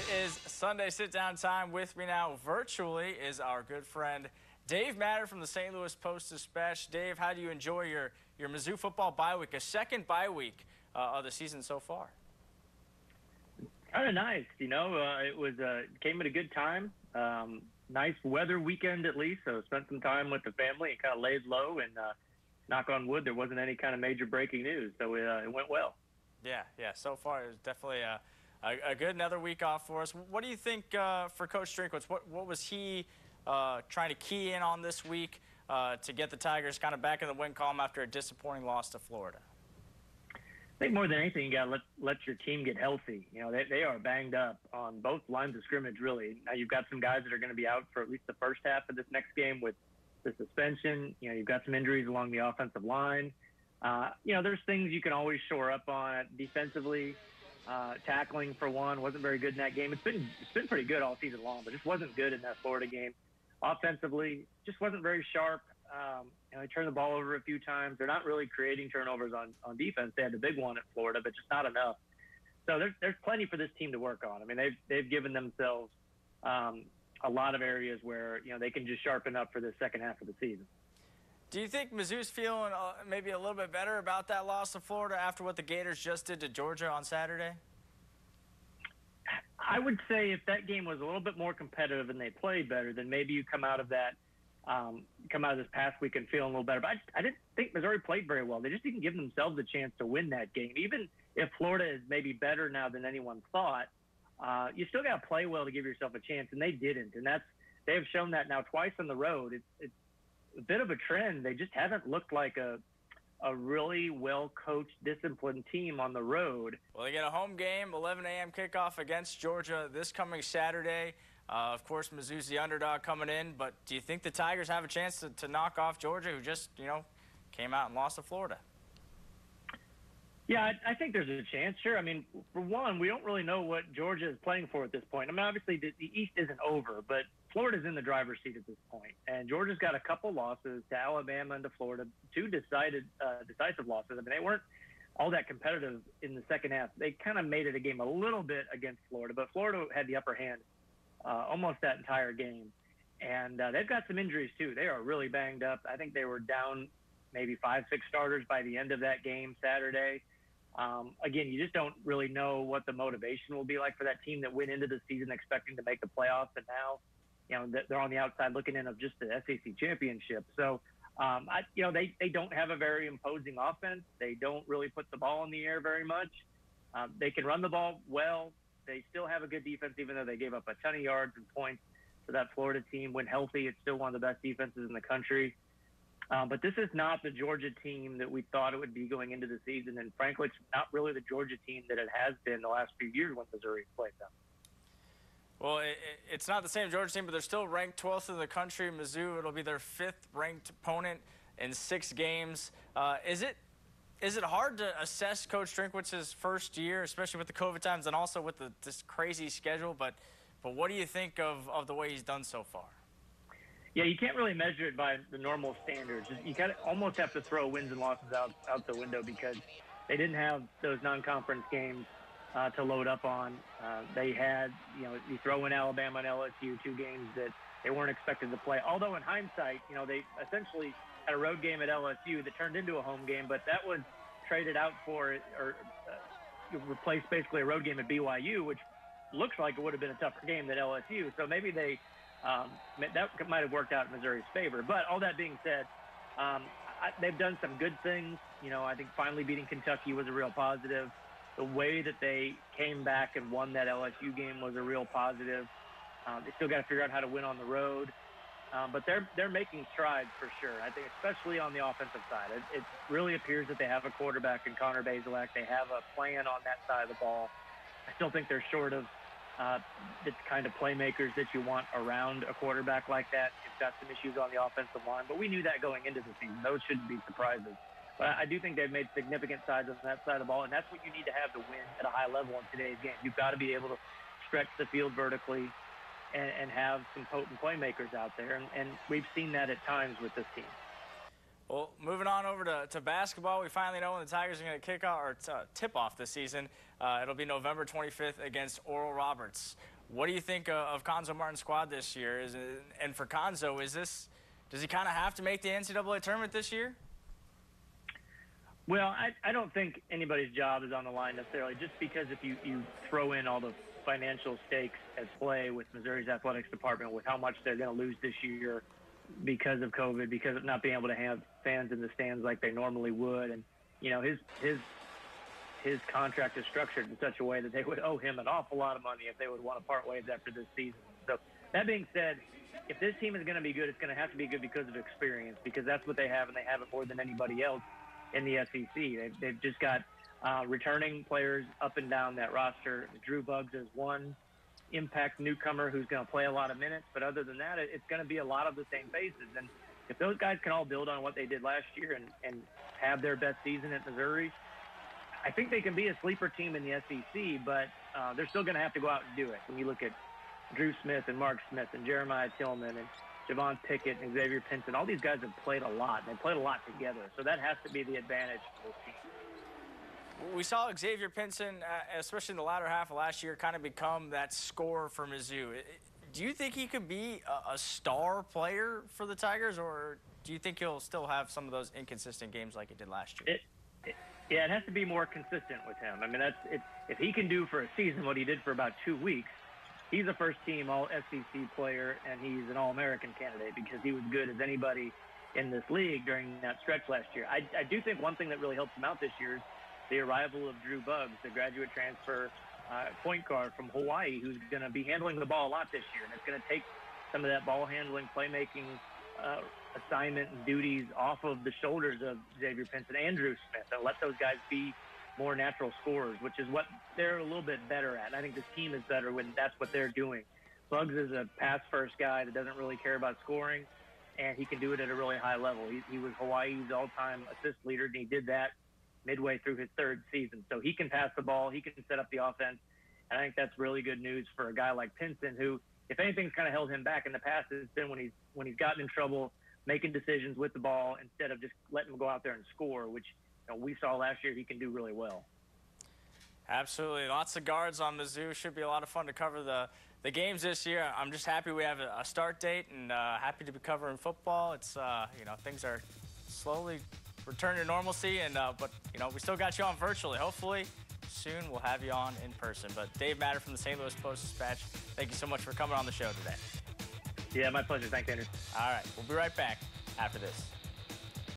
It is Sunday sit-down time. With me now virtually is our good friend Dave Matter from the St. Louis Post-Dispatch. Dave, how do you enjoy your Mizzou football bye week, a second bye week of the season so far? Kind of nice, it was came at a good time. Nice weather weekend at least, so spent some time with the family and kind of laid low. And knock on wood, there wasn't any kind of major breaking news, so it went well. Yeah. So far, it was definitely a good another week off for us. What do you think for Coach Drinkwitz? What was he trying to key in on this week to get the Tigers kind of back in the win column after a disappointing loss to Florida? I think more than anything, you got to let your team get healthy. They are banged up on both lines of scrimmage, really. Now you've got some guys that are going to be out for at least the first half of this next game with the suspension. You've got some injuries along the offensive line. There's things you can always shore up on defensively. Tackling, for one, wasn't very good in that game. It's been pretty good all season long, but just wasn't good in that Florida game. Offensively, just wasn't very sharp. They turned the ball over a few times. They're not really creating turnovers on defense. They had the big one at Florida, but just not enough. So there's plenty for this team to work on. I mean, they've given themselves a lot of areas where they can just sharpen up for the second half of the season. Do you think Mizzou's feeling maybe a little bit better about that loss to Florida after what the Gators just did to Georgia on Saturday? I would say if that game was a little bit more competitive and they played better, then maybe you come out of this past week and feeling a little better. But I didn't think Missouri played very well. They just didn't give themselves a chance to win that game. Even if Florida is maybe better now than anyone thought, you still got to play well to give yourself a chance, and they didn't. And they have shown that now twice on the road. It's a bit of a trend. They just haven't looked like a really well-coached, disciplined team on the road. Well, they get a home game, 11 a.m. kickoff against Georgia this coming Saturday. Of course, Mizzou's the underdog coming in, but do you think the Tigers have a chance to knock off Georgia, who just, came out and lost to Florida? Yeah, I think there's a chance, sure. I mean, for one, we don't really know what Georgia is playing for at this point. I mean, obviously, the East isn't over, but Florida's in the driver's seat at this point. And Georgia's got a couple losses to Alabama and to Florida, two decisive losses. I mean, they weren't all that competitive in the second half. They kind of made it a game a little bit against Florida, but Florida had the upper hand almost that entire game. And they've got some injuries, too. They are really banged up. I think they were down maybe 5-6 starters by the end of that game Saturday. Again, you just don't really know what the motivation will be like for that team that went into the season expecting to make the playoffs, and now, they're on the outside looking in of just the SEC championship. So, they don't have a very imposing offense. They don't really put the ball in the air very much. They can run the ball well. They still have a good defense, even though they gave up a ton of yards and points to that Florida team. When healthy, it's still one of the best defenses in the country. But this is not the Georgia team that we thought it would be going into the season. And frankly, it's not really the Georgia team that it has been the last few years when Missouri played them. Well, it's not the same Georgia team, but they're still ranked 12th in the country. Mizzou, it'll be their 5th ranked opponent in 6 games. Is it hard to assess Coach Drinkwitz's first year, especially with the COVID times and also with this crazy schedule? But what do you think of the way he's done so far? Yeah, you can't really measure it by the normal standards. You kind of almost have to throw wins and losses out the window because they didn't have those non-conference games to load up on. They had, you throw in Alabama and LSU, 2 games that they weren't expected to play. Although in hindsight, they essentially had a road game at LSU that turned into a home game, but that was traded out for or replaced basically a road game at BYU, which looks like it would have been a tougher game than LSU. So maybe that might have worked out in Missouri's favor. But all that being said, they've done some good things. I think finally beating Kentucky was a real positive. The way that they came back and won that LSU game was a real positive. They still got to figure out how to win on the road. But they're making strides for sure. I think especially on the offensive side. It really appears that they have a quarterback in Connor Bazelak. They have a plan on that side of the ball. I still think they're short of the kind of playmakers that you want around a quarterback like that. You've got some issues on the offensive line, but we knew that going into the season. Those shouldn't be surprises. But I do think they've made significant strides on that side of the ball, and that's what you need to have to win at a high level in today's game. You've got to be able to stretch the field vertically and have some potent playmakers out there, and we've seen that at times with this team. Well, moving on over to basketball, we finally know when the Tigers are going to kick off or tip off this season. It'll be November 25th against Oral Roberts. What do you think of Konzo Martin's squad this year? And for Konzo, does he kind of have to make the NCAA tournament this year? Well, I don't think anybody's job is on the line necessarily, just because if you throw in all the financial stakes at play with Missouri's athletics department, with how much they're going to lose this year because of COVID, because of not being able to have fans in the stands like they normally would. And, you know, his contract is structured in such a way that they would owe him an awful lot of money if they would want to part ways after this season. So that being said, if this team is going to be good, it's going to have to be good because of experience, because that's what they have, and they have it more than anybody else in the SEC. They've just got returning players up and down that roster. Drew Buggs is one impact newcomer who's going to play a lot of minutes, but other than that, it's going to be a lot of the same faces. And if those guys can all build on what they did last year and have their best season at Missouri, I think they can be a sleeper team in the SEC, but they're still going to have to go out and do it. When you look at Drew Smith and Mark Smith and Jeremiah Tillman and Javon Pickett and Xavier Pinson, all these guys have played a lot, and they played a lot together. So that has to be the advantage for this team. We saw Xavier Pinson, especially in the latter half of last year, kind of become that scorer for Mizzou. Do you think he could be a star player for the Tigers, or do you think he'll still have some of those inconsistent games like he did last year? Yeah, it has to be more consistent with him. I mean, if he can do for a season what he did for about 2 weeks, he's a first-team All-SEC player, and he's an All-American candidate because he was good as anybody in this league during that stretch last year. I do think one thing that really helps him out this year is the arrival of Drew Buggs, the graduate transfer point guard from Hawaii, who's going to be handling the ball a lot this year, and it's going to take some of that ball handling, playmaking assignment and duties off of the shoulders of Xavier Pinson and Drew Smith, and let those guys be more natural scorers, which is what they're a little bit better at. And I think this team is better when that's what they're doing. Buggs is a pass-first guy that doesn't really care about scoring, and he can do it at a really high level. He was Hawaii's all-time assist leader, and he did that midway through his third season. So he can pass the ball, he can set up the offense, and I think that's really good news for a guy like Pinson, who, if anything's kind of held him back in the past, it's been when he's gotten in trouble making decisions with the ball instead of just letting him go out there and score, which we saw last year he can do really well. Absolutely. Lots of guards on Mizzou. Should be a lot of fun to cover the games this year. I'm just happy we have a start date, and happy to be covering football. It's, things are slowly returning to normalcy, and but, we still got you on virtually. Hopefully soon we'll have you on in person. But Dave Matter from the St. Louis Post-Dispatch, thank you so much for coming on the show today. Yeah, my pleasure. Thanks, Andrew. All right. We'll be right back after this.